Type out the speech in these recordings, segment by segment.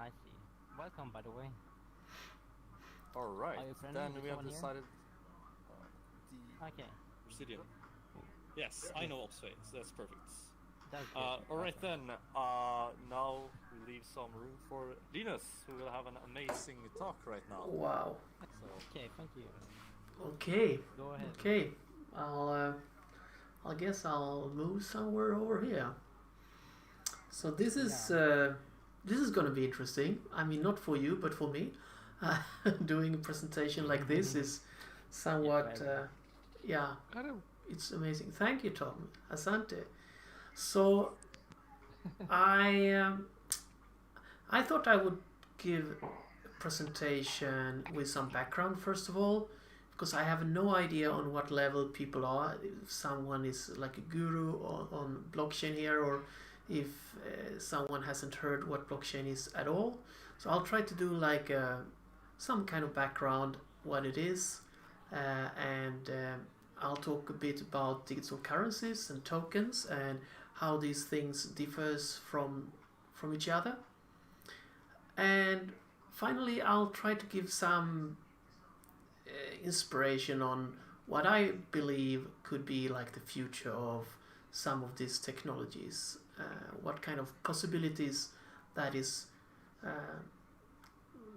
I see. Welcome, by the way. All right. Are you friendly Then with we have someone here? decided the Okay, Obsidian. cool. Yes, I Yes, know Obsidian, so that's perfect. that's good. all right Awesome. then. Now we leave some room for Linus, who will have an amazing talk right now. Wow. So Okay, thank you. Okay. Go ahead. Okay. I'll I guess I'll move somewhere over here. So Yeah. this is gonna be interesting. I mean, not for you, but for me. Doing a presentation like this is Yeah, somewhat very. yeah. It's amazing. Thank you, Tom. Asante. So I I thought I would give a presentation with some background first of all, because I have no idea on what level people are. If someone is like a guru on blockchain here, or if someone hasn't heard what blockchain is at all. So I'll try to do like some kind of background, what it is, and I'll talk a bit about digital currencies and tokens and how these things differs from each other. And finally, I'll try to give some inspiration on what I believe could be like the future of some of these technologies. What kind of possibilities that is.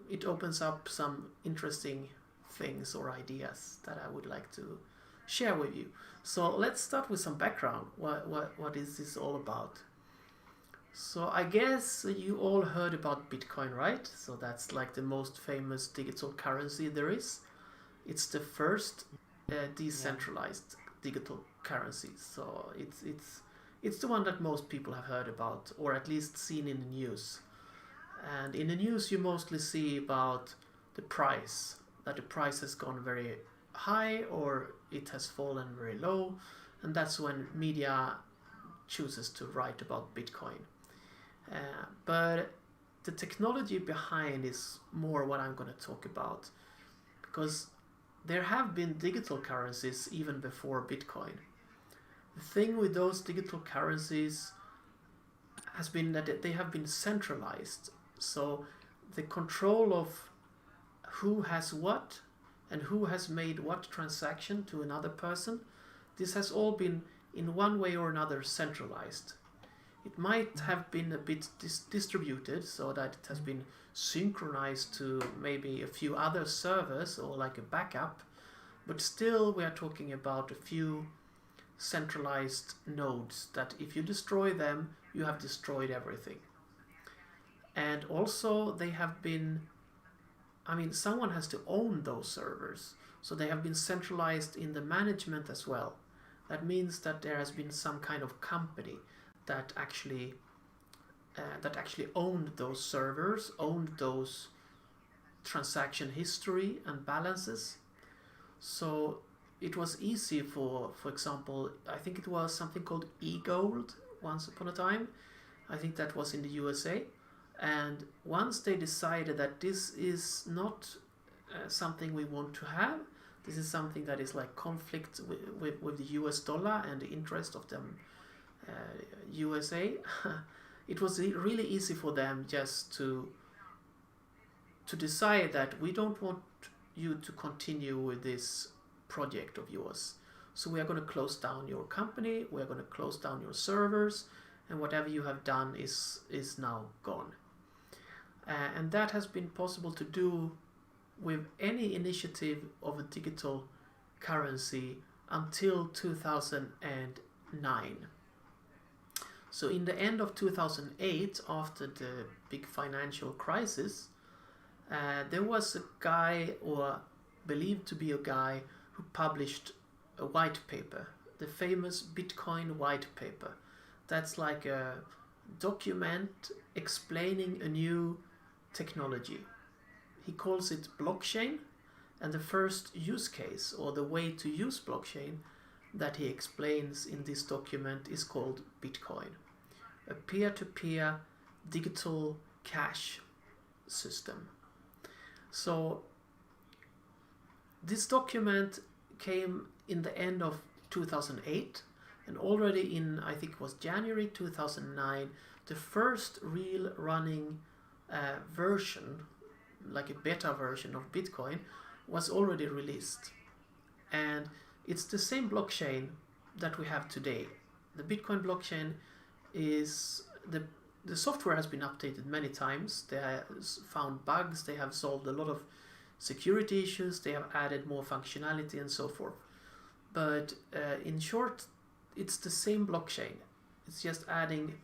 It opens up some interesting things or ideas that I would like to share with you. So let's start with some background. What is this all about? So I guess you all heard about Bitcoin, right? So that's like the most famous digital currency there is. It's the first Yeah. decentralized digital currency. So it's the one that most people have heard about, or at least seen in the news. And in the news, you mostly see about the price, that the price has gone very high or it has fallen very low, and that's when media chooses to write about Bitcoin. But the technology behind is more what I'm going to talk about, because there have been digital currencies even before Bitcoin. The thing with those digital currencies has been that they have been centralized. So the control of who has what and who has made what transaction to another person, this has all been in one way or another centralized. It might have been a bit distributed so that it has been synchronized to maybe a few other servers or like a backup, but still we are talking about a few centralized nodes that if you destroy them, you have destroyed everything. And also they have been, I mean, someone has to own those servers, so they have been centralized in the management as well. That means that there has been some kind of company that actually owned those servers, owned those transaction history and balances. So it was easy for example, I think it was something called e-gold once upon a time. I think that was in the USA. And once they decided that this is not something we want to have, this is something that is like conflict with the US dollar and the interest of them USA, it was really easy for them just to decide that we don't want you to continue with this project of yours. So we are going to close down your company, we are going to close down your servers, and whatever you have done is now gone. And that has been possible to do with any initiative of a digital currency until 2009. So in the end of 2008, after the big financial crisis, there was a guy, or believed to be a guy, who published a white paper, the famous Bitcoin white paper. That's like a document explaining a new technology. He calls it blockchain, and the first use case, or the way to use blockchain, that he explains in this document is called Bitcoin, a peer-to-peer digital cash system. So this document came in the end of 2008, and already in, I think it was January 2009, the first real running version, like a beta version of Bitcoin, was already released. And it's the same blockchain that we have today. The Bitcoin blockchain is the software has been updated many times. They have found bugs, they have solved a lot of security issues, they have added more functionality and so forth. But in short, it's the same blockchain. It's just adding.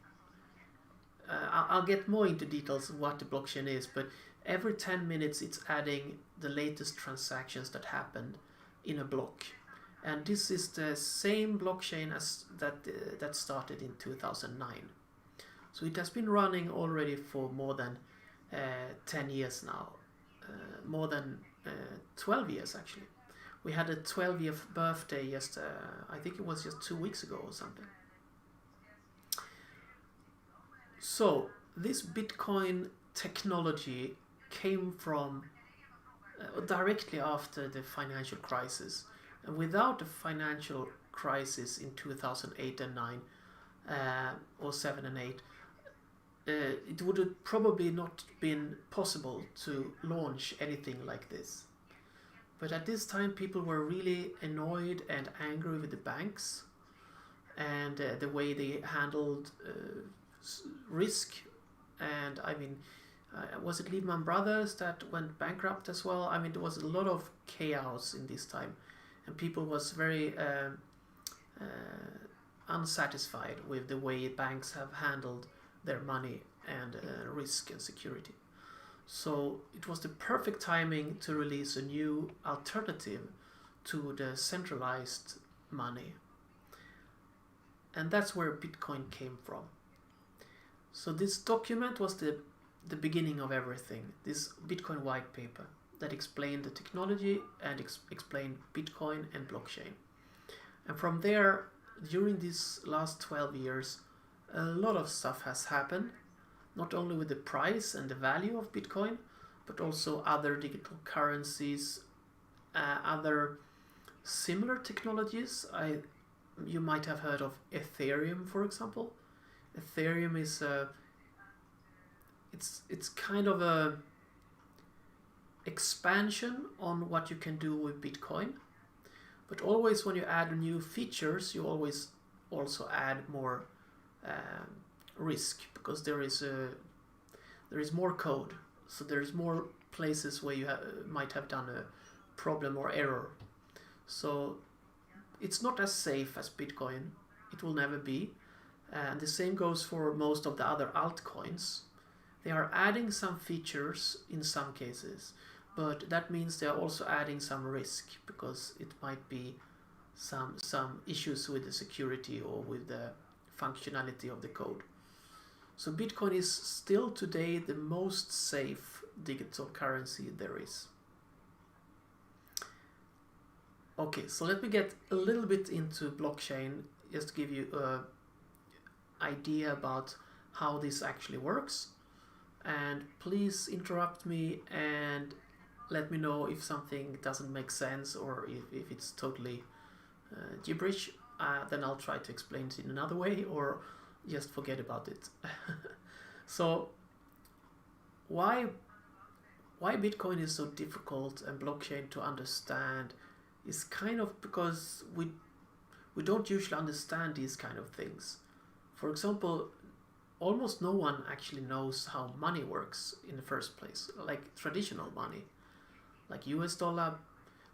I'll get more into details of what the blockchain is, but every 10 minutes it's adding the latest transactions that happened in a block. And this is the same blockchain as that started in 2009. So it has been running already for more than 10 years now. More than 12 years actually. We had a 12-year birthday just, I think it was just 2 weeks ago or something. So this Bitcoin technology came from directly after the financial crisis. And without the financial crisis in 2008 and 9, or 7 and 8, it would have probably not been possible to launch anything like this. But at this time people were really annoyed and angry with the banks and the way they handled risk. And I mean, was it Lehman Brothers that went bankrupt as well? I mean, there was a lot of chaos in this time, and people was very unsatisfied with the way banks have handled their money and risk and security. So it was the perfect timing to release a new alternative to the centralized money. And that's where Bitcoin came from. So this document was the beginning of everything, this Bitcoin white paper that explained the technology and explained Bitcoin and blockchain. And from there, during these last 12 years, a lot of stuff has happened, not only with the price and the value of Bitcoin, but also other digital currencies, other similar technologies. You might have heard of Ethereum, for example. Ethereum is it's kind of a expansion on what you can do with Bitcoin, but always when you add new features, you always also add more risk, because there is more code, so there's more places where you might have done a problem or error. So it's not as safe as Bitcoin. It will never be. And the same goes for most of the other altcoins. They are adding some features in some cases, but that means they are also adding some risk, because it might be some issues with the security or with the functionality of the code. So Bitcoin is still today the most safe digital currency there is. Okay, so let me get a little bit into blockchain, just to give you an idea about how this actually works. And please interrupt me and let me know if something doesn't make sense, or if it's totally gibberish. Then I'll try to explain it in another way, or just forget about it. So why Bitcoin is so difficult and blockchain to understand is kind of because we don't usually understand these kind of things. For example, almost no one actually knows how money works in the first place, like traditional money, like US dollar,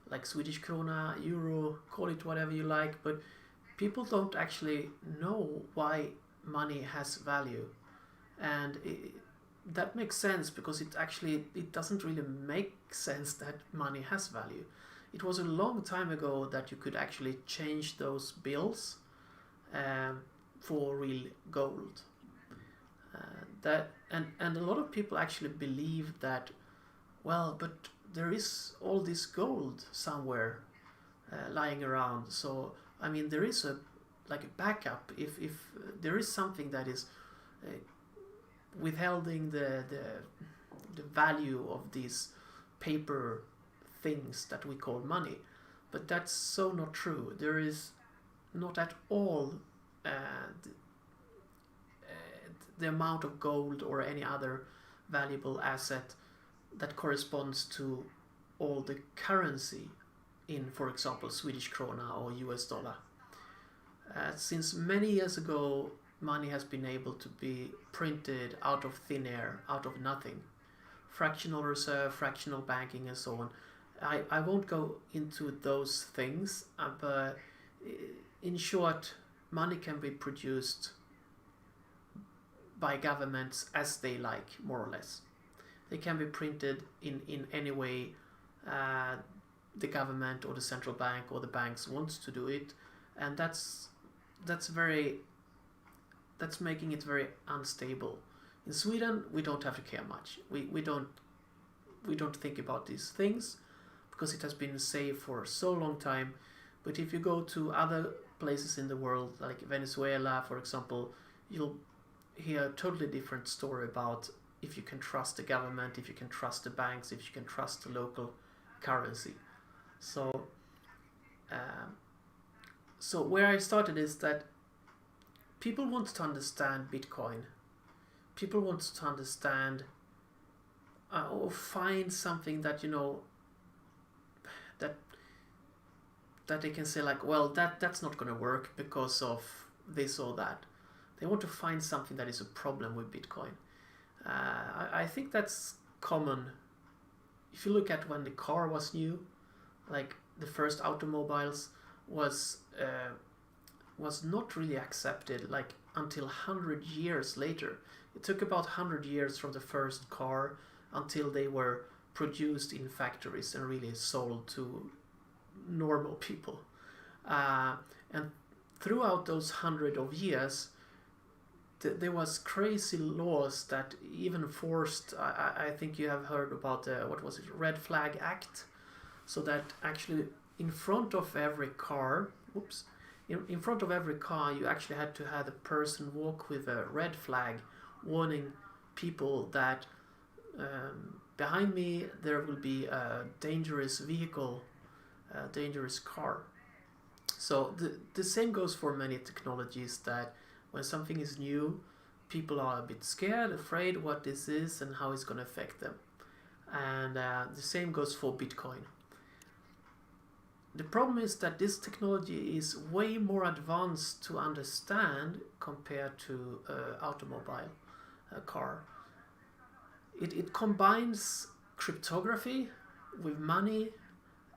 like Swedish krona, euro, call it whatever you like, but people don't actually know why money has value. And that makes sense, because it doesn't really make sense that money has value. It was a long time ago that you could actually change those bills for real gold. And a lot of people actually believe that, well, but there is all this gold somewhere lying around. So I mean, there is a backup if there is something that is withholding the value of these paper things that we call money. But that's so not true. There is not at all the amount of gold or any other valuable asset that corresponds to all the currency in, for example, Swedish krona or US dollar. Since many years ago, money has been able to be printed out of thin air, out of nothing. Fractional reserve, fractional banking, and so on. I won't go into those things, but in short, money can be produced by governments as they like, more or less. They can be printed in any way the government or the central bank or the banks wants to do it, and that's making it very unstable. In Sweden, we don't have to care much. We don't think about these things because it has been safe for so long time. But if you go to other places in the world, like Venezuela, for example, you'll hear a totally different story about if you can trust the government, if you can trust the banks, if you can trust the local currency. So where I started is that people want to understand Bitcoin. People want to understand or find something that, you know, that they can say like, well, that's not going to work because of this or that. They want to find something that is a problem with Bitcoin. I think that's common. If you look at when the car was new, like the first automobiles was not really accepted like until 100 years later. It took about 100 years from the first car until they were produced in factories and really sold to normal people. And throughout those 100 of years, there was crazy laws that even forced, I think you have heard about what was it, Red Flag Act, so that actually in front of every car, in front of every car you actually had to have a person walk with a red flag warning people that behind me there will be a dangerous vehicle, a dangerous car. So the same goes for many technologies, that when something is new, people are a bit scared, afraid what this is and how it's going to affect them. And the same goes for Bitcoin. The problem is that this technology is way more advanced to understand compared to automobile, a car. It combines cryptography with money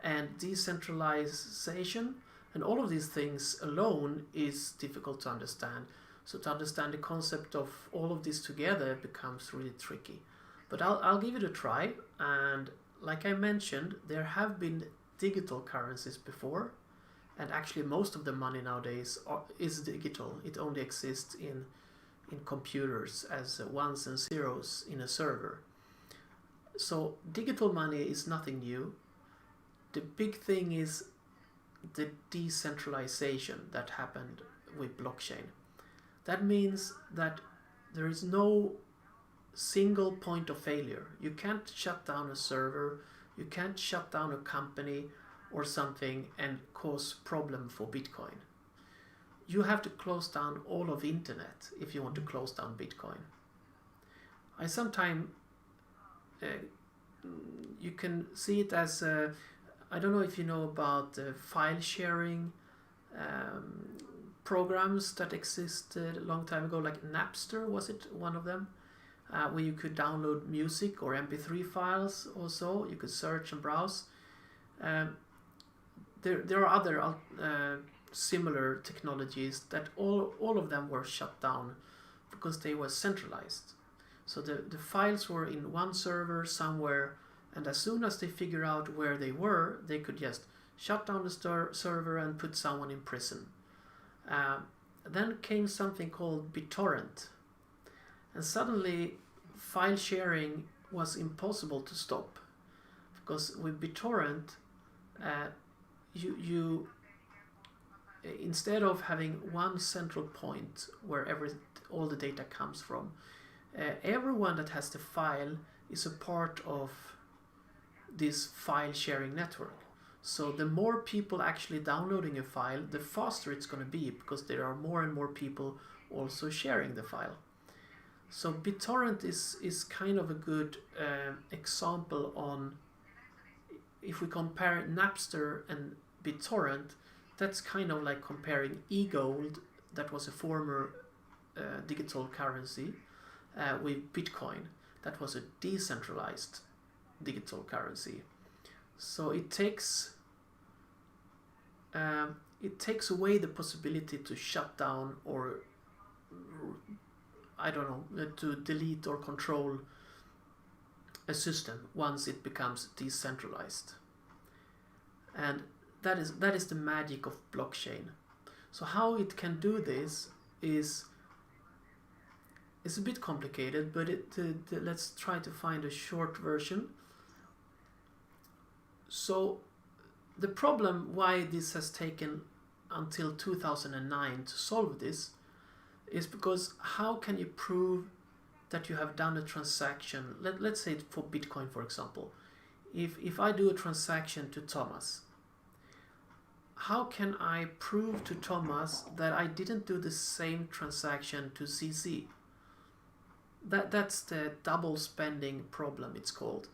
and decentralization, and all of these things alone is difficult to understand. So to understand the concept of all of this together becomes really tricky. But I'll give it a try, and like I mentioned, there have been digital currencies before, and actually most of the money nowadays is digital. It only exists in computers as ones and zeros in a server. So digital money is nothing new. The big thing is the decentralization that happened with blockchain. That means that there is no single point of failure. You can't shut down a server, you can't shut down a company or something and cause problem for Bitcoin. You have to close down all of internet if you want to close down Bitcoin. I sometimes you can see it as I don't know if you know about file sharing programs that existed a long time ago, like Napster, was it one of them? Where you could download music or MP3 files or so. You could search and browse. There are other similar technologies that all of them were shut down because they were centralized. So the files were in one server somewhere, and as soon as they figure out where they were, they could just shut down the server and put someone in prison. Then came something called BitTorrent, and suddenly file sharing was impossible to stop, because with BitTorrent you instead of having one central point where all the data comes from, everyone that has the file is a part of this file sharing network. So the more people actually downloading a file, the faster it's going to be, because there are more and more people also sharing the file. So BitTorrent is kind of a good example on, if we compare Napster and BitTorrent, that's kind of like comparing eGold, that was a former digital currency, with Bitcoin, that was a decentralized digital currency. So it takes away the possibility to shut down, or I don't know, to delete or control a system once it becomes decentralized. And that is the magic of blockchain. So how it can do this is a bit complicated, but let's try to find a short version. So the problem why this has taken until 2009 to solve this is because how can you prove that you have done a transaction? Let's say for Bitcoin, for example, if I do a transaction to Thomas, how can I prove to Thomas that I didn't do the same transaction to CC? That's the double spending problem, it's called.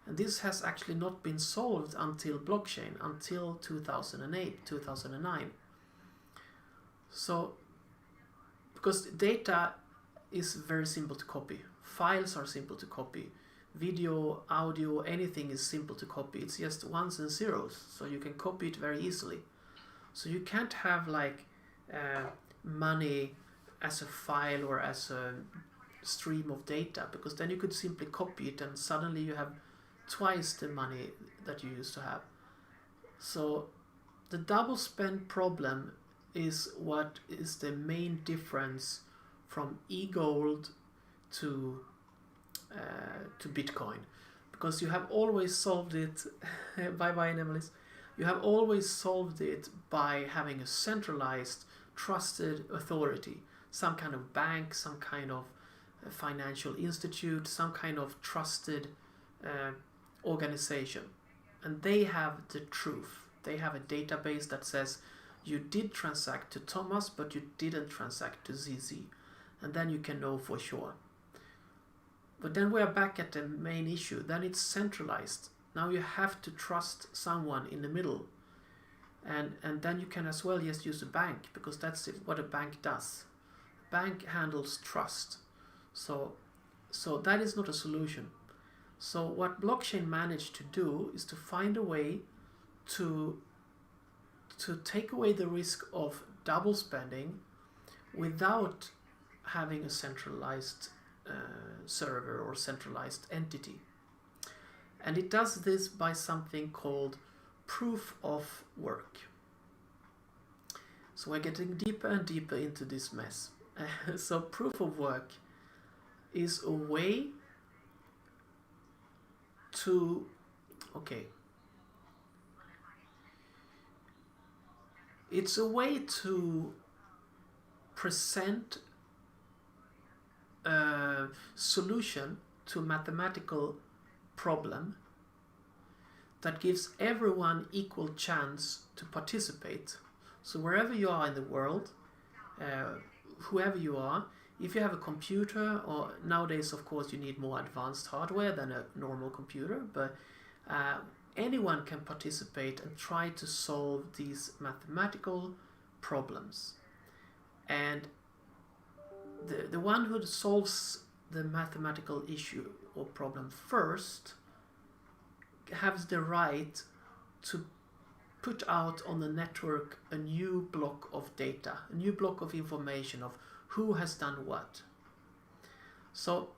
And this has actually not been solved until blockchain, until 2008, 2009. So, because data is very simple to copy. Files are simple to copy. Video, audio, anything is simple to copy. It's just ones and zeros, so you can copy it very easily. So you can't have like money as a file or as a stream of data, because then you could simply copy it and suddenly you have twice the money that you used to have. So the double spend problem is what is the main difference from eGold to Bitcoin, because you have always solved it bye Annelies, you have always solved it by having a centralized trusted authority, some kind of bank, some kind of financial institute, some kind of trusted organization, and they have the truth. They have a database that says you did transact to Thomas but you didn't transact to ZZ, and then you can know for sure. But then we are back at the main issue. Then it's centralized. Now you have to trust someone in the middle, and then you can as well just use a bank, because that's what a bank does. Bank handles trust. So that is not a solution. So what blockchain managed to do is to find a way to take away the risk of double spending without having a centralized server or centralized entity. And it does this by something called proof of work. So we're getting deeper and deeper into this mess. So proof of work is a way to, it's a way to present a solution to a mathematical problem that gives everyone equal chance to participate. So wherever you are in the world, whoever you are, if you have a computer, or nowadays of course you need more advanced hardware than a normal computer, but anyone can participate and try to solve these mathematical problems. And the one who solves the mathematical issue or problem first has the right to put out on the network a new block of data, a new block of information of who has done what. So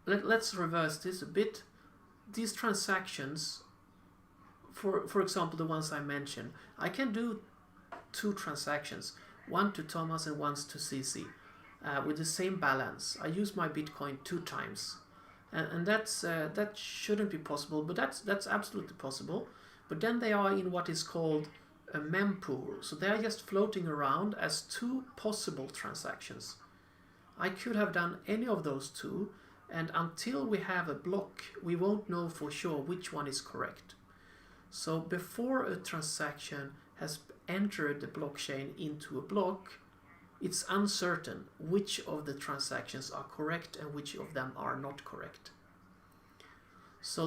let's reverse this a bit. These transactions, for example, the ones I mentioned, I can do two transactions, one to Thomas and one to CC, with the same balance. I use my Bitcoin 2 times, and that shouldn't be possible, but that's absolutely possible. But then they are in what is called a mempool, so they are just floating around as two possible transactions. I could have done any of those two, and until we have a block, we won't know for sure which one is correct. So before a transaction has entered the blockchain into a block, it's uncertain which of the transactions are correct and which of them are not correct. So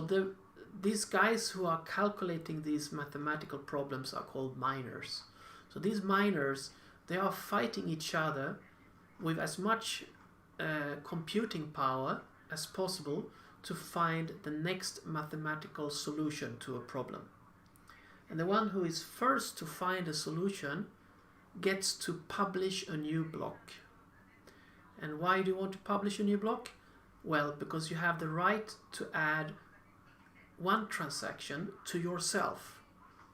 these guys who are calculating these mathematical problems are called miners. So these miners, they are fighting each other with as much computing power as possible to find the next mathematical solution to a problem. And the one who is first to find a solution gets to publish a new block. And why do you want to publish a new block? Well, because you have the right to add one transaction to yourself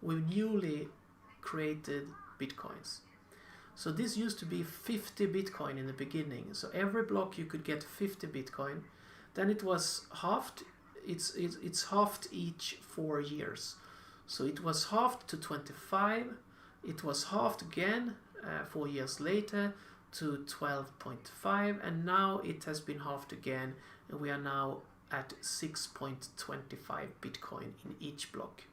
with newly created bitcoins. So this used to be 50 bitcoin in the beginning. So every block you could get 50 bitcoin. Then it was halved. It's halved each 4 years. So it was halved to 25. It was halved again 4 years later to 12.5, and now it has been halved again, and we are now at 6.25 bitcoin in each block.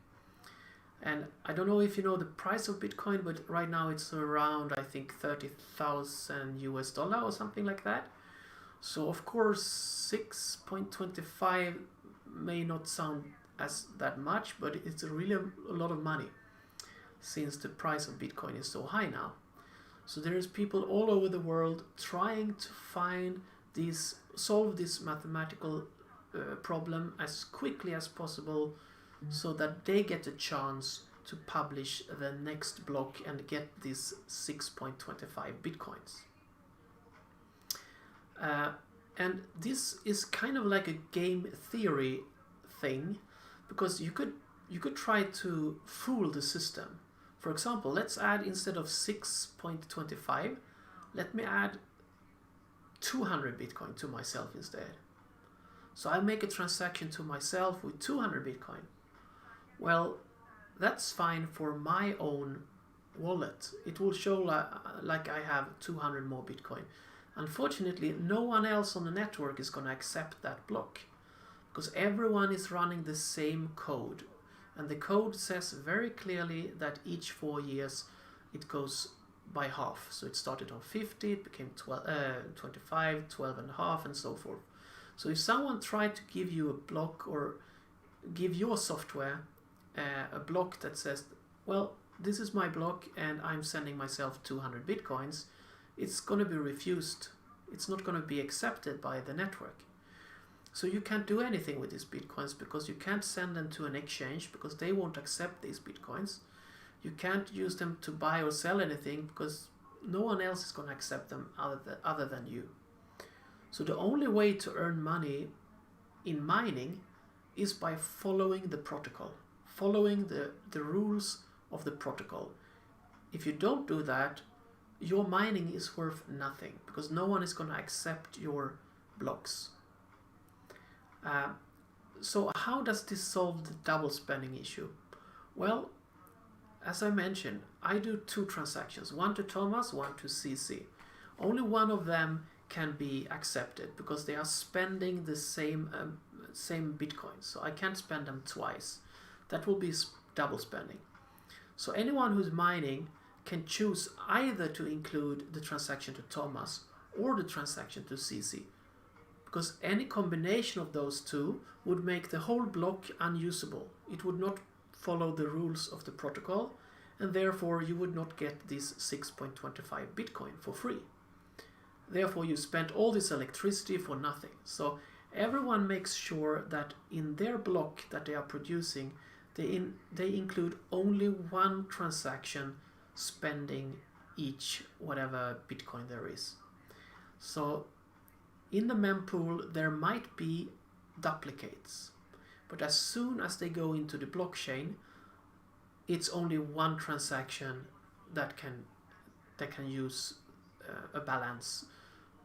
And I don't know if you know the price of bitcoin, but right now it's around, I think, 30,000 US dollar or something like that. So of course 6.25 may not sound as that much, but it's really a lot of money since the price of bitcoin is so high now. So there's people all over the world trying to solve this mathematical problem as quickly as possible, so that they get a chance to publish the next block and get these 6.25 bitcoins. And this is kind of like a game theory thing, because you could try to fool the system. For example, let's add, instead of 6.25, let me add 200 bitcoin to myself instead. So I make a transaction to myself with 200 bitcoin. Well, that's fine for my own wallet. It will show like I have 200 more bitcoin. Unfortunately, no one else on the network is going to accept that block, because everyone is running the same code. And the code says very clearly that each 4 years it goes by half. So it started on 50, it became 25, 12 and a half, and so forth. So if someone tried to give you a block, or give your software a block that says, well, this is my block and I'm sending myself 200 bitcoins, it's going to be refused. It's not going to be accepted by the network. So you can't do anything with these bitcoins, because you can't send them to an exchange, because they won't accept these bitcoins. You can't use them to buy or sell anything, because no one else is going to accept them other than you. So the only way to earn money in mining is by following the protocol, following the rules of the protocol. If you don't do that, your mining is worth nothing, because no one is going to accept your blocks. So how does this solve the double spending issue? Well, as I mentioned, I do 2 transactions, one to Thomas, one to CC. Only one of them can be accepted, because they are spending the same bitcoin. So I can't spend them twice. That will be double spending. So anyone who's mining can choose either to include the transaction to Thomas or the transaction to CC, because any combination of those two would make the whole block unusable. It would not follow the rules of the protocol, and therefore you would not get this 6.25 bitcoin for free. Therefore you spent all this electricity for nothing. So everyone makes sure that in their block that they are producing, they include only one transaction spending each whatever bitcoin there is. So in the mempool there might be duplicates, but as soon as they go into the blockchain, it's only one transaction that can use a balance.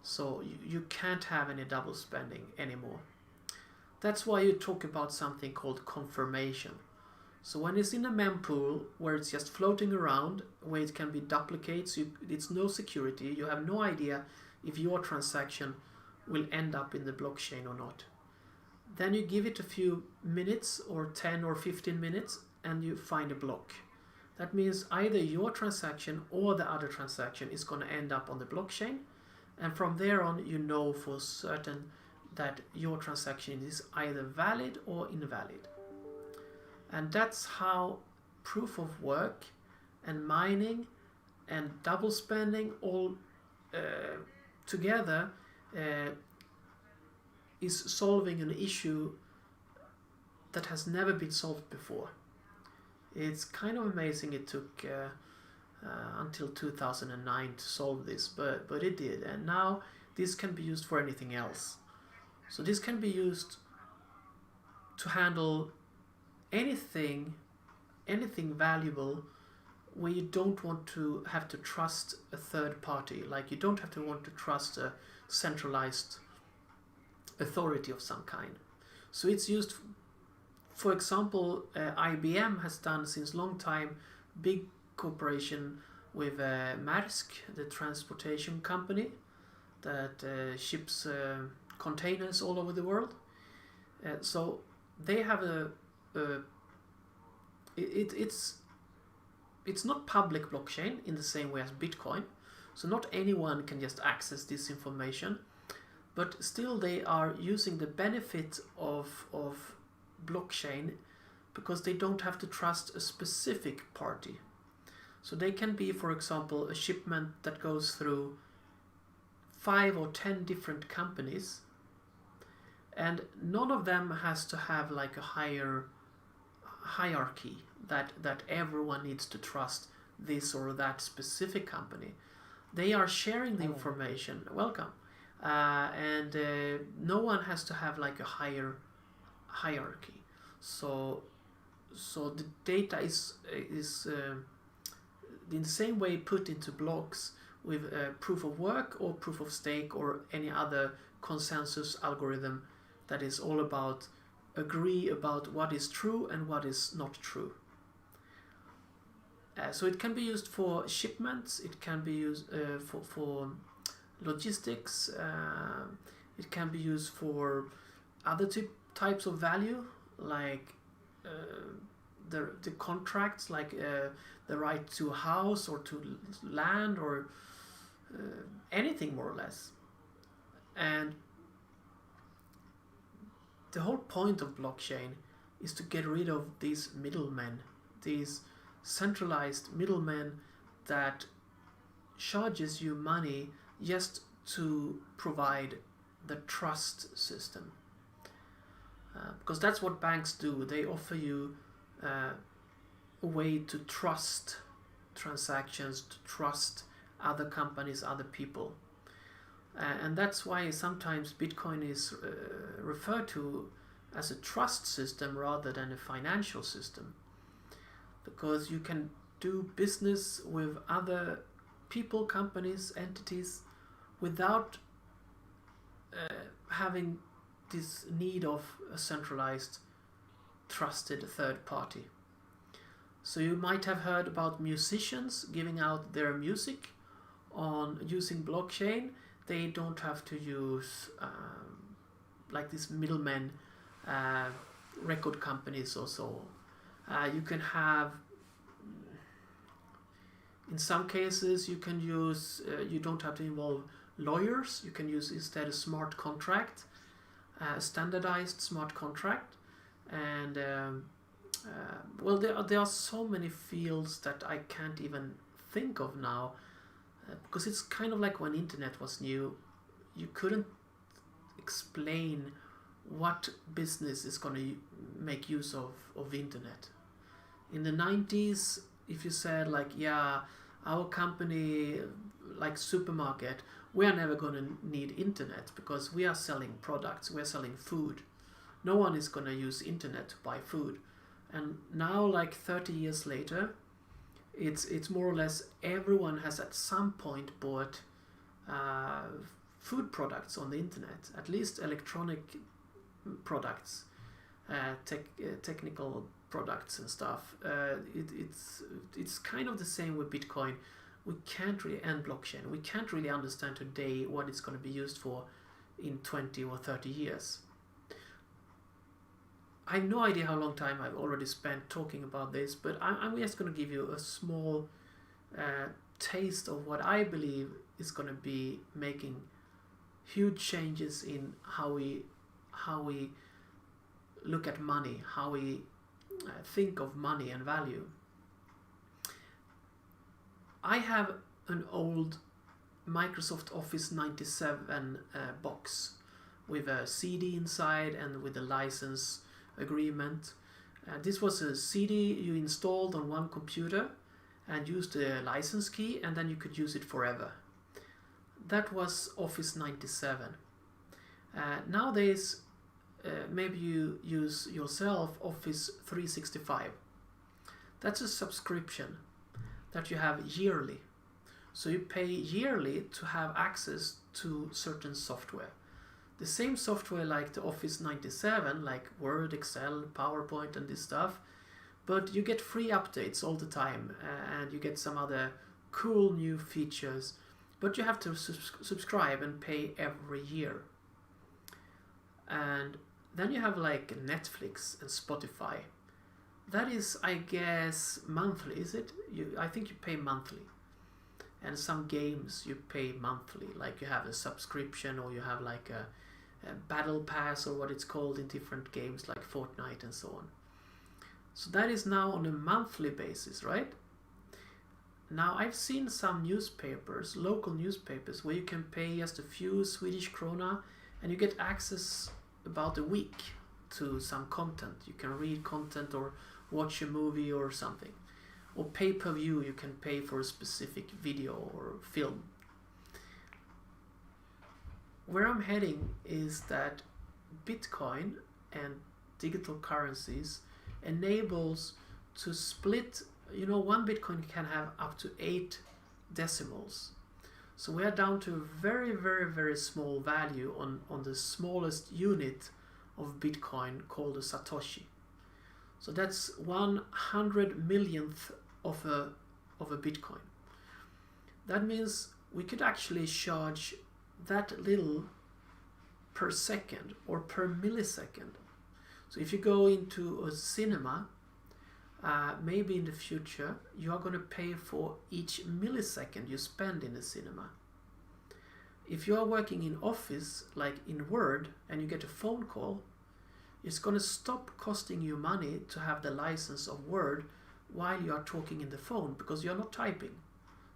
So you can't have any double spending anymore. That's why you talk about something called confirmation. So when it's in a mempool where it's just floating around, where it can be duplicates, it's no security, you have no idea if your transaction will end up in the blockchain or not. Then you give it a few minutes, or 10 or 15 minutes, and you find a block That means either your transaction or the other transaction is going to end up on the blockchain, and from there on you know for certain that your transaction is either valid or invalid. And that's how proof of work and mining and double spending all together is solving an issue that has never been solved before. It's kind of amazing it took until 2009 to solve this, but it did, and now this can be used for anything else. So this can be used to handle anything valuable where you don't want to have to trust a third party. Like you don't have to want to trust a centralized authority of some kind. So it's used, for example, IBM has done since long time, big cooperation with Maersk, the transportation company that ships containers all over the world. So they have it's not public blockchain in the same way as Bitcoin, so not anyone can just access this information, but still they are using the benefit of blockchain because they don't have to trust a specific party. So they can be, for example, a shipment that goes through 5 or 10 different companies, and none of them has to have like a higher hierarchy that everyone needs to trust this or that specific company. They are sharing the information. Welcome. And no one has to have like a higher hierarchy. So the data is in the same way put into blocks with proof of work or proof of stake or any other consensus algorithm that is all about agree about what is true and what is not true. So it can be used for shipments, it can be used for logistics, it can be used for other types of value, like the contracts, like the right to a house or to land or anything more or less. And the whole point of blockchain is to get rid of these middlemen, these centralized middlemen that charges you money just to provide the trust system. Because that's what banks do. They offer you a way to trust transactions, to trust other companies, other people. And that's why sometimes Bitcoin is referred to as a trust system rather than a financial system. Because you can do business with other people, companies, entities without having this need of a centralized, trusted third party. So you might have heard about musicians giving out their music on using blockchain. They don't have to use like these middlemen, record companies or so. You can have, in some cases, you can use, you don't have to involve lawyers. You can use instead a smart contract, a standardized smart contract. And well, there are so many fields that I can't even think of now, because it's kind of like when internet was new, you couldn't explain what business is going to make use of internet. In the 90s, if you said like, yeah, our company, like supermarket, we are never going to need internet because we are selling products, we are selling food. No one is going to use internet to buy food. And now, like 30 years later, it's more or less everyone has at some point bought food products on the internet, at least electronic products, technical products and stuff. It's kind of the same with Bitcoin. We can't really, and blockchain, we can't really understand today what it's going to be used for in 20 or 30 years. I have no idea how long time I've already spent talking about this, but I'm just going to give you a small taste of what I believe is going to be making huge changes in how we look at money, how we think of money and value. I have an old Microsoft Office 97 box with a CD inside and with a license agreement. This was a CD you installed on one computer and used the license key, and then you could use it forever. That was Office 97. Nowadays, maybe you use yourself Office 365. That's a subscription that you have yearly. So you pay yearly to have access to certain software. The same software like the Office 97, like Word, Excel, PowerPoint and this stuff, but you get free updates all the time, and you get some other cool new features, but you have to subscribe and pay every year. And then you have like Netflix and Spotify. That is, I guess, monthly, is it? I think you pay monthly. And some games you pay monthly, like you have a subscription, or you have like a battle pass, or what it's called in different games like Fortnite and so on. So that is now on a monthly basis, right? Now I've seen some newspapers, local newspapers, where you can pay just a few Swedish krona and you get access about a week to some content. You can read content or watch a movie or something. Or pay-per-view, you can pay for a specific video or film. Where I'm heading is that Bitcoin and digital currencies enables to split, one Bitcoin can have up to 8 decimals. So we are down to a very, very, very small value on the smallest unit of Bitcoin called a Satoshi. So that's 100 millionth of a Bitcoin. That means we could actually charge that little per second or per millisecond. So if you go into a cinema, maybe in the future you are going to pay for each millisecond you spend in the cinema. If you are working in office, like in Word, and you get a phone call, it's going to stop costing you money to have the license of Word while you are talking in the phone, because you are not typing.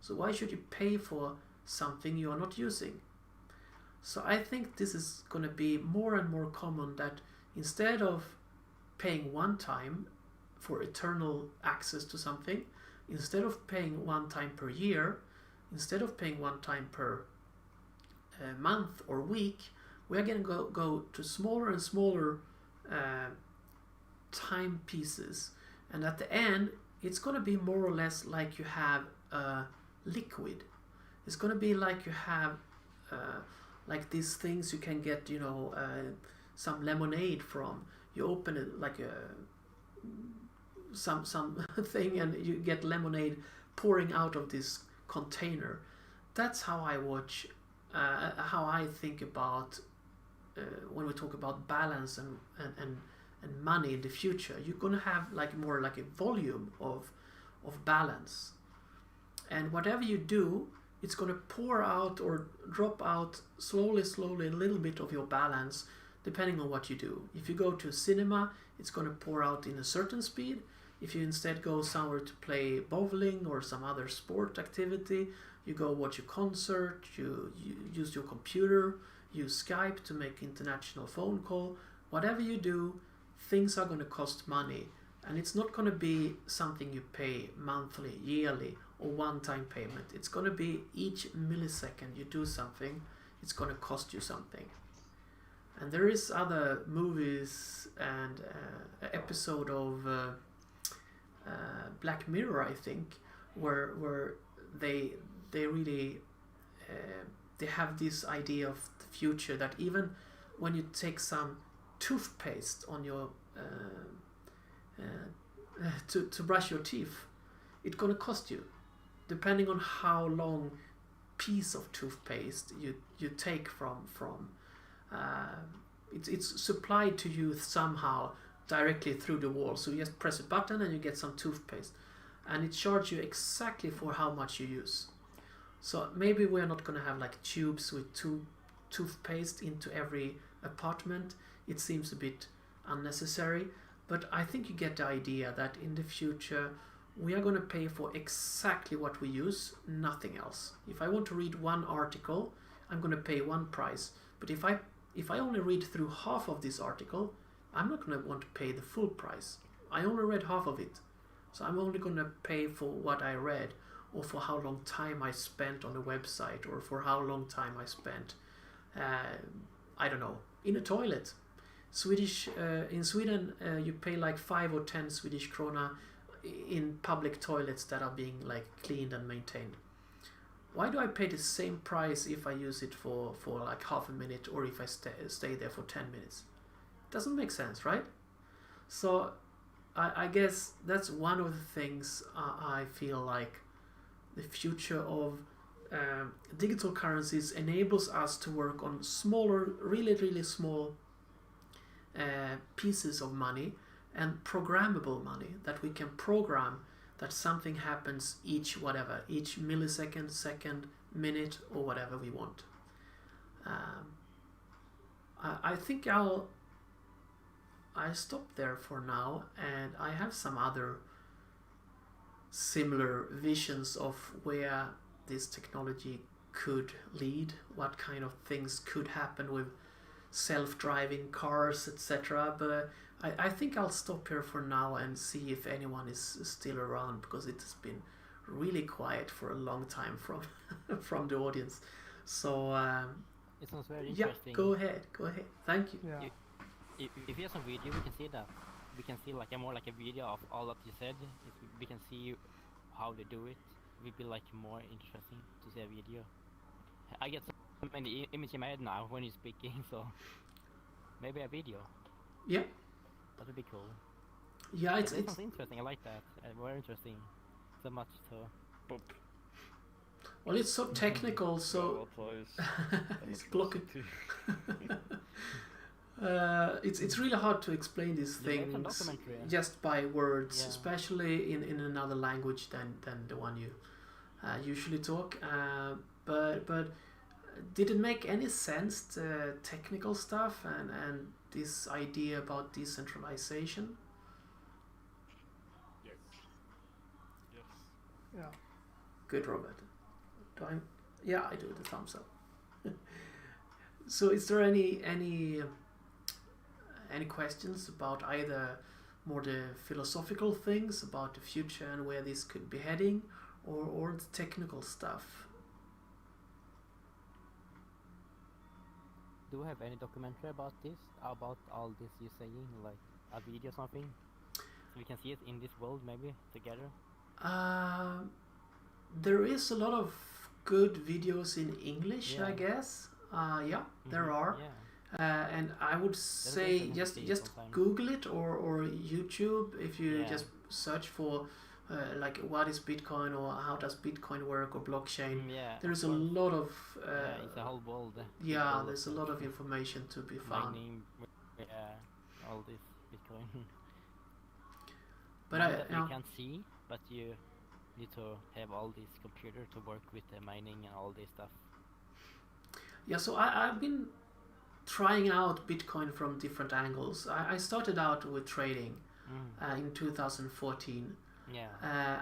So why should you pay for something you are not using? So I think this is going to be more and more common, that instead of paying one time for eternal access to something, instead of paying one time per year, instead of paying one time per month or week, we are going to go to smaller and smaller time pieces, and at the end it's going to be more or less like you have a liquid. It's going to be like you have like these things you can get, some lemonade from. You open it like some thing, and you get lemonade pouring out of this container. That's how I watch, how I think about when we talk about balance and money in the future. You're gonna have like more like a volume of balance, and whatever you do, it's gonna pour out or drop out slowly a little bit of your balance, depending on what you do. If you go to a cinema, it's gonna pour out in a certain speed. If you instead go somewhere to play bowling or some other sport activity, you go watch a concert, you use your computer, use Skype to make international phone call. Whatever you do, things are going to cost money, and it's not going to be something you pay monthly, yearly, or one-time payment. It's going to be each millisecond you do something, it's going to cost you something. And there is other movies and episode of Black Mirror, I think, where they really they have this idea of the future, that even when you take some toothpaste on your to brush your teeth, it's gonna cost you, depending on how long piece of toothpaste you take from it's supplied to you somehow directly through the wall. So you just press a button and you get some toothpaste, and it charges you exactly for how much you use. So maybe we're not going to have like tubes with toothpaste into every apartment. It seems a bit unnecessary, but I think you get the idea that in the future we are going to pay for exactly what we use, nothing else. If I want to read one article, I'm going to pay one price, but if I only read through half of this article, I'm not going to want to pay the full price. I only read half of it, so I'm only going to pay for what I read, or for how long time I spent on the website, or for how long time I spent, I don't know, in a toilet. In Sweden, you pay like 5 or 10 Swedish krona in public toilets that are being like cleaned and maintained. Why do I pay the same price if I use it for like half a minute, or if I stay there for 10 minutes? It doesn't make sense, right? So I guess that's one of the things I feel like the future of digital currencies enables us to work on smaller, really small pieces of money, and programmable money that we can program that something happens each millisecond, second, minute, or whatever we want. I think I'll stop there for now, and I have some other similar visions of where this technology could lead, what kind of things could happen with self-driving cars, etc. But I think I'll stop here for now and see if anyone is still around, because it has been really quiet for a long time from from the audience. So It sounds very yeah, interesting. go ahead. Thank you. Yeah. If you have some video, we can see that. We can see like more like a video of all that you said. We can see how they do it. It would be like more interesting to see a video. I get so many images in my head now when you're speaking, so maybe a video. Yeah. That would be cool. Yeah, It it's sounds interesting. I like that. Very interesting. So much so. Boop. well, it's so technical, so it's blocking. It's really hard to explain these Yeah, it's a things documentary. just by words, Yeah. especially in another language than the one you usually talk. But did it make any sense, the technical stuff and this idea about decentralization? Yes. Yes. Yeah. Good, Robert. Yeah, I do the thumbs up. So, is there any questions about either more the philosophical things about the future and where this could be heading, or the technical stuff? Do we have any documentary about this? About all this you're saying? Like a video or something? So we can see it in this world maybe together? There is a lot of good videos in English, Yeah. I guess. Yeah, there are. Yeah. And I would say interesting to see just sometime. Google it, or YouTube, if you Yeah. just search for like what is Bitcoin, or how does Bitcoin work, or blockchain. Yeah. There's of a course. lot of Yeah, it's a whole world. yeah, People there's a lot of information to be found. mining, all this Bitcoin. But Now I that yeah, we can't see, but you need to have all this computer to work with the mining and all this stuff. yeah. So I've been trying out Bitcoin from different angles. I started out with trading in 2014. Yeah.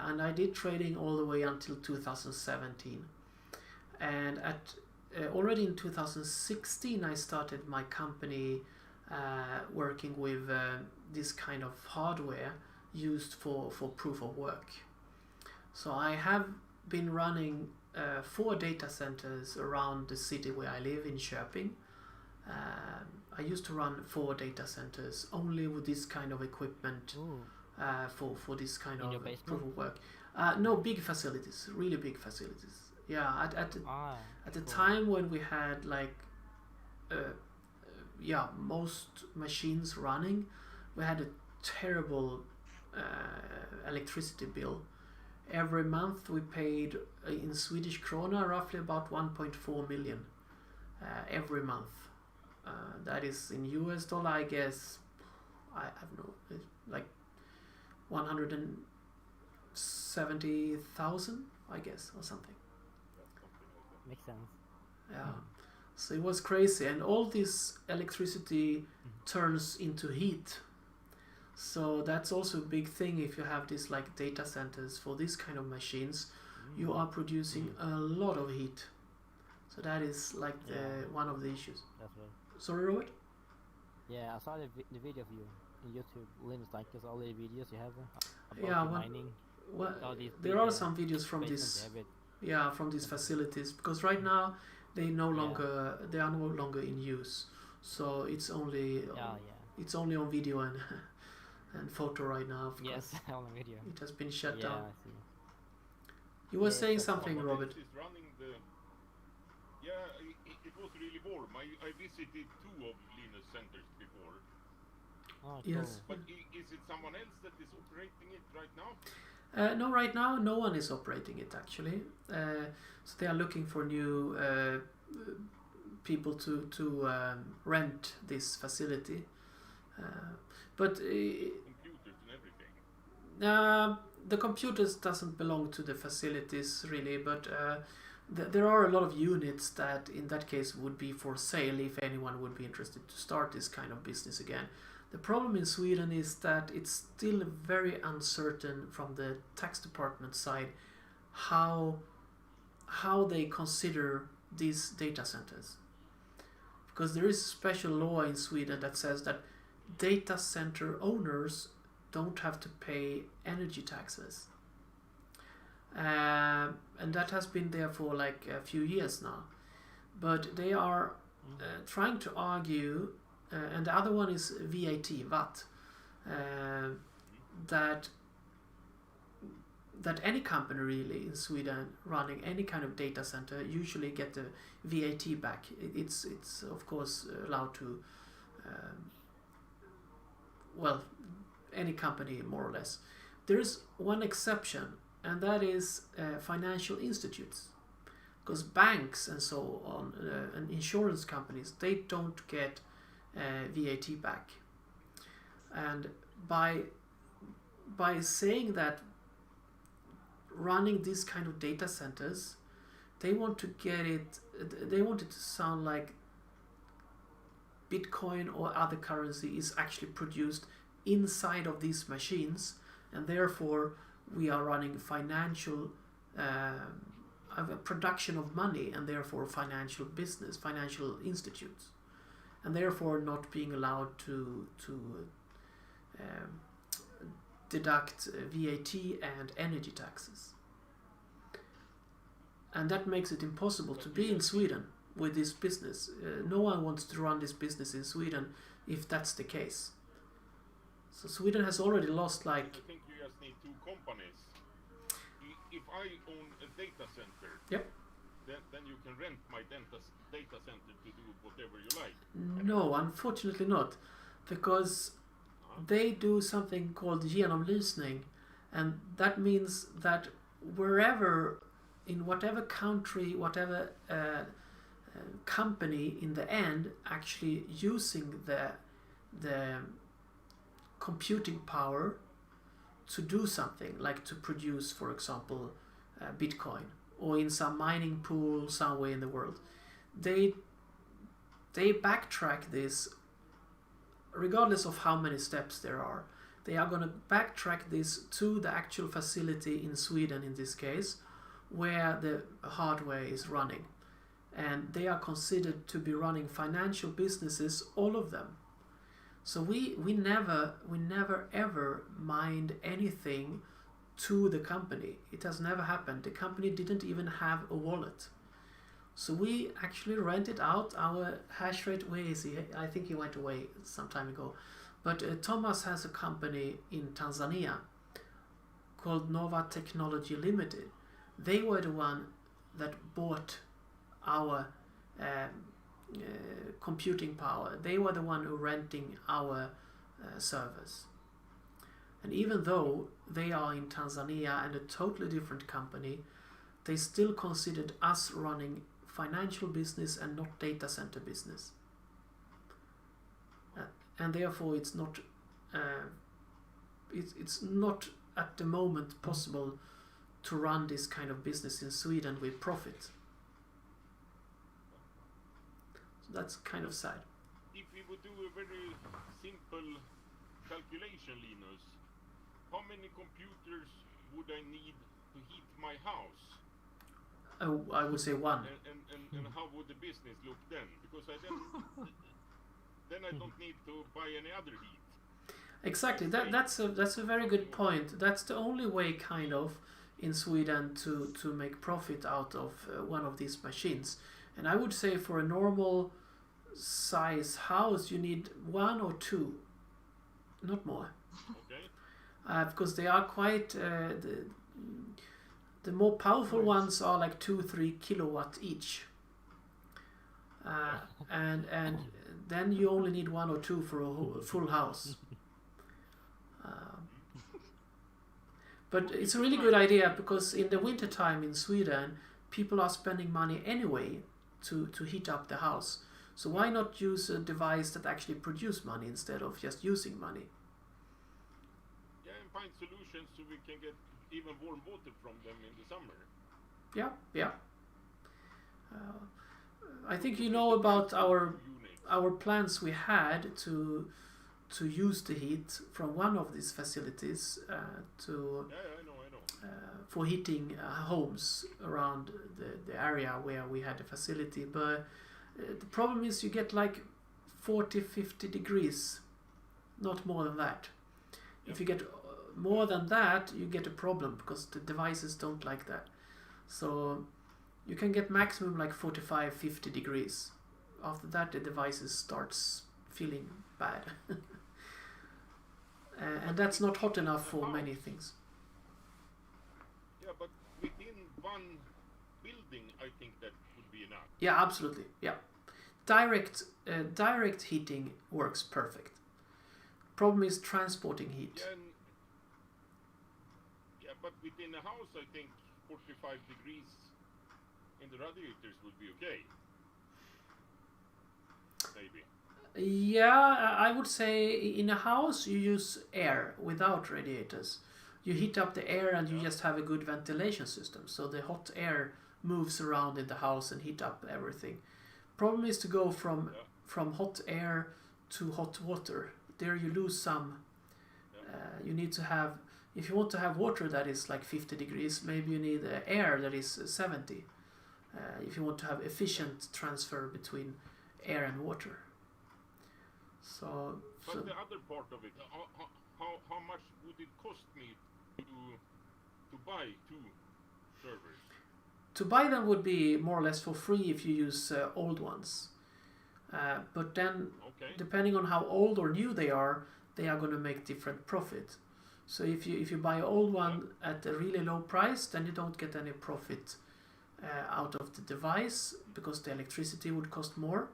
And I did trading all the way until 2017. And already in 2016, I started my company working with this kind of hardware used for proof of work. So I have been running 4 data centers around the city where I live, in Köping. I used to run 4 data centers only with this kind of equipment. Ooh. For this kind In your of basement? proof of work. No, big facilities, really big facilities. Yeah, at the Cool. time when we had like most machines running, we had a terrible electricity bill. Every month we paid in Swedish krona roughly about 1.4 million every month. That is in US dollar, I guess, I have no, like 170,000, I guess, or something. Makes sense. Yeah. So it was crazy, and all this electricity turns into heat. So that's also a big thing if you have these like data centers for this kind of machines. You are producing a lot of heat. So that is like one of the issues. That's right. Sorry, Robert? Yeah, I saw the video of you in YouTube, Linus Dankers, all the videos you have about Yeah, the mining. Well, All these there big, are some videos from basements this, you have it. yeah, from these facilities, because right now they no longer they are no longer in use. So it's only it's only on video and and photo right now. Of Yes, course. on the video. It has been shut Yeah, down. I see. You were Yeah, saying it's something, Someone Robert. else is running the. Yeah, it was really warm. I visited 2 of Linus centers before. Oh, Yes. But is it someone else that is operating it right now? No, right now no one is operating it actually. So they are looking for new people to rent this facility. But Computers and everything. the computers doesn't belong to the facilities really, but there are a lot of units that in that case would be for sale if anyone would be interested to start this kind of business again. The problem in Sweden is that it's still very uncertain from the tax department side how they consider these data centers. Because there is a special law in Sweden that says that data center owners don't have to pay energy taxes. And that has been there for like a few years now. But they are trying to argue, and the other one is VAT, that any company really in Sweden running any kind of data center usually get the VAT back. It's of course allowed to, any company more or less. There is one exception, and that is financial institutes, because banks and so on and insurance companies, they don't get VAT back. And by saying that running these kind of data centers, they want to sound like Bitcoin or other currency is actually produced inside of these machines, and therefore we are running financial production of money, and therefore financial business, financial institutes, and therefore not being allowed to deduct VAT and energy taxes. And that makes it impossible to be in Sweden with this business. No one wants to run this business in Sweden if that's the case. So Sweden has already lost like... I think you just need 2 companies. If I own a data center, Yep. then you can rent my data center to do whatever you like. No, unfortunately not, because they do something called genomlysning, and that means that wherever, in whatever country, whatever company in the end actually using the computing power to do something, like to produce, for example, Bitcoin, or in some mining pool somewhere in the world, they backtrack this regardless of how many steps there are. They are going to backtrack this to the actual facility in Sweden, in this case, where the hardware is running. And they are considered to be running financial businesses, all of them. So we never ever mined anything to the company. It has never happened. The company didn't even have a wallet. So we actually rented out our hash rate. Where is he? I think he went away some time ago. But Thomas has a company in Tanzania called Nova Technology Limited. They were the one that bought our computing power. They were the one who renting our servers. And even though they are in Tanzania and a totally different company, they still considered us running financial business and not data center business. And therefore it's not it's not at the moment possible to run this kind of business in Sweden with profit. So that's kind of sad. If we would do a very simple calculation, Linus, how many computers would I need to heat my house? I would say one. And how would the business look then? Because then I don't need to buy any other heat. Exactly. That's a very good point. That's the only way, kind of, in Sweden to make profit out of one of these machines. And I would say for a normal size house, you need one or two, not more. Okay. Because they are quite. The more powerful ones are like 2-3 kilowatt each. And then you only need one or two for a full house. But it's a really good idea, because in the winter time in Sweden, people are spending money anyway to heat up the house. So why not use a device that actually produces money instead of just using money? Yeah, and find solutions so we can get even warm water from them in the summer. Yeah. I think you know about our plans we had to use the heat from one of these facilities Yeah, I know. for heating homes around the area where we had the facility. But the problem is you get like 40-50 degrees, not more than that. If you get more than that, you get a problem, because the devices don't like that. So you can get maximum like 45-50 degrees. After that, the devices starts feeling bad. And that's not hot enough for many things. Yeah, but within one building, I think that would be enough. Yeah, absolutely. Yeah, direct heating works perfect. Problem is transporting heat. Yeah, but within a house, I think 45 degrees in the radiators would be okay. Maybe. Yeah, I would say in a house you use air without radiators. You heat up the air and you just have a good ventilation system. So the hot air moves around in the house and heat up everything. Problem is to go from hot air to hot water. There you lose some. You need to have, if you want to have water that is like 50 degrees, maybe you need air that is 70. If you want to have efficient transfer between air and water. But the other part of it, how much would it cost me to buy two servers? To buy them would be more or less for free if you use old ones. But then, depending on how old or new they are going to make different profit. So if you buy an old one at a really low price, then you don't get any profit out of the device, because the electricity would cost more.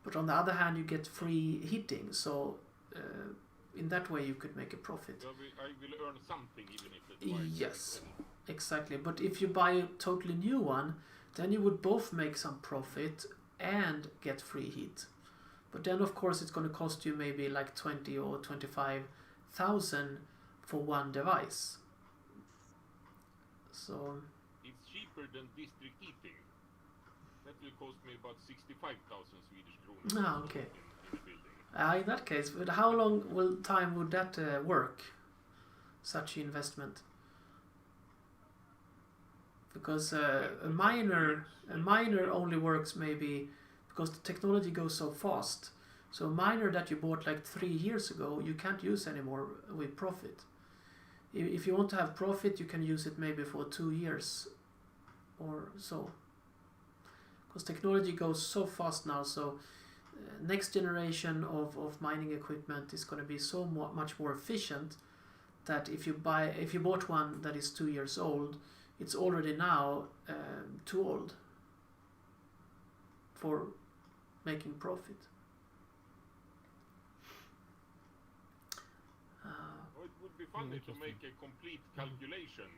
But on the other hand, you get free heating, so in that way you could make a profit. I will earn something even if the device Yes, exactly. But if you buy a totally new one, then you would both make some profit and get free heat. But then of course it's going to cost you maybe like 20 or 25,000 for one device. So it's cheaper than district heating. That will cost me about 65,000 Swedish kronor. Ah, okay. In a building. In that case, but how long would that work? Such investment? Because a miner only works maybe because the technology goes so fast. So a miner that you bought like 3 years ago, you can't use anymore with profit. If you want to have profit, you can use it maybe for 2 years or so. Because technology goes so fast now, so next generation of mining equipment is going to be so much more efficient that if you bought one that is 2 years old, it's already now too old for making profit. It would be funny to make a complete calculation.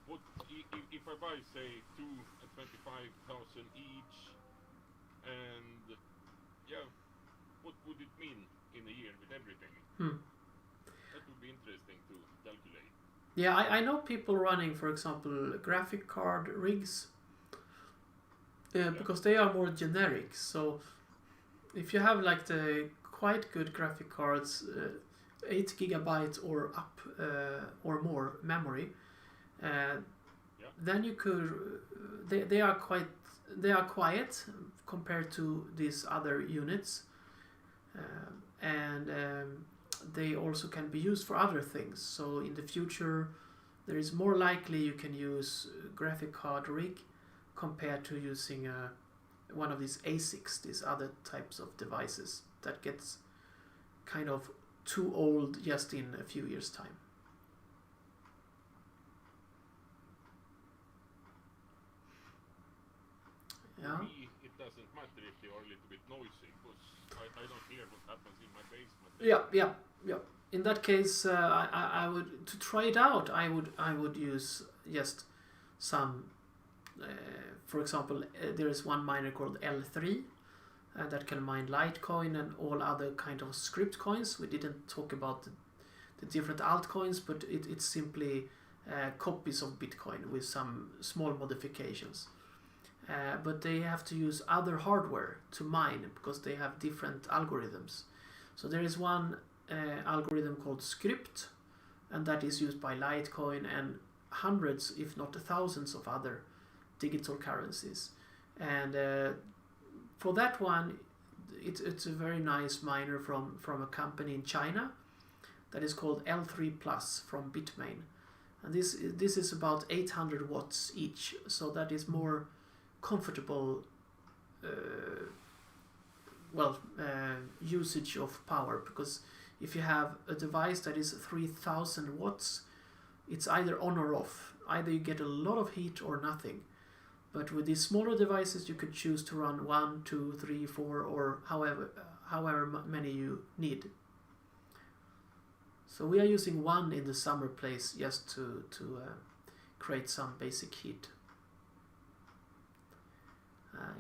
What if I buy, say, two at 25,000 each, and what would it mean in a year with everything? Yeah, I know people running, for example, graphic card rigs, because they are more generic. So if you have like the quite good graphic cards, 8 gigabytes or up or more memory, then you could. They are quiet compared to these other units, and they also can be used for other things. So in the future, there is more likely you can use graphic card rig compared to using one of these ASICs, these other types of devices that gets kind of too old just in a few years' time. Yeah. For me, it doesn't matter if they are a little bit noisy, because I don't hear what happens in my basement. Yeah. In that case, I would, to try it out, I would use just some. For example, there is one miner called L3 that can mine Litecoin and all other kind of script coins. We didn't talk about the different altcoins, but it's simply copies of Bitcoin with some small modifications. But they have to use other hardware to mine because they have different algorithms. So there is one algorithm called Script, and that is used by Litecoin and hundreds, if not thousands, of other digital currencies. And for that one, it's a very nice miner from a company in China that is called L3 Plus from Bitmain. And this is about 800 watts each, so that is more comfortable usage of power, because if you have a device that is 3000 watts, it's either on or off. Either you get a lot of heat or nothing. But with these smaller devices, you could choose to run 1, 2, 3, 4, or however many you need. So we are using one in the summer place just to create some basic heat.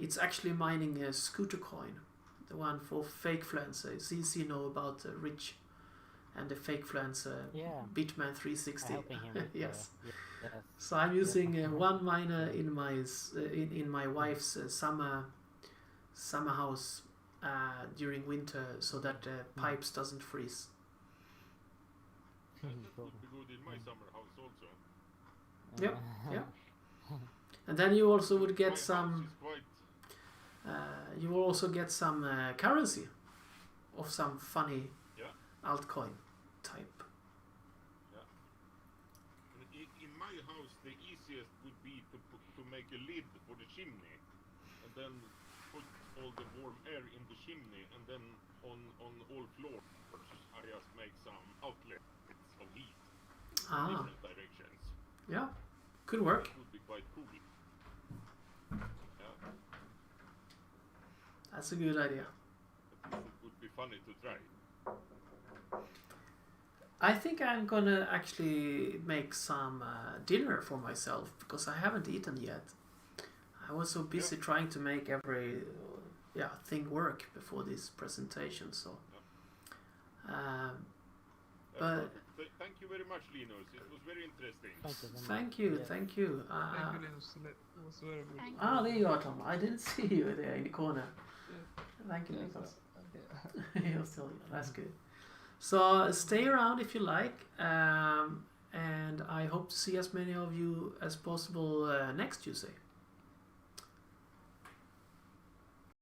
It's actually mining a scooter coin, the one for fake fluencer. CC know about Rich and the fake fluencer Bitman 360. Helping him. Yes. Yes. So I'm using one miner in my wife's summer house during winter, so that pipes doesn't freeze. That would be good in my summer house also. Yep. And then you also would get My some. house is quite You will also get some currency of some funny altcoin type. In my house, the easiest would be to make a lid for the chimney, and then put all the warm air in the chimney, and then on all floors, I just make some outlets of heat in different directions. Yeah, could work. It would be quite cool. Yeah. That's a good idea. It would be funny to try. I think I'm gonna actually make some dinner for myself, because I haven't eaten yet. I was so busy trying to make every thing work before this presentation. So, but thank you very much, Linus. It was very interesting. thank you. Thank you, Linus. That was very good. There you are, Tom. I didn't see you there in the corner. Thank you, Nicholas. You're still here. That's good. So stay around if you like, and I hope to see as many of you as possible next Tuesday.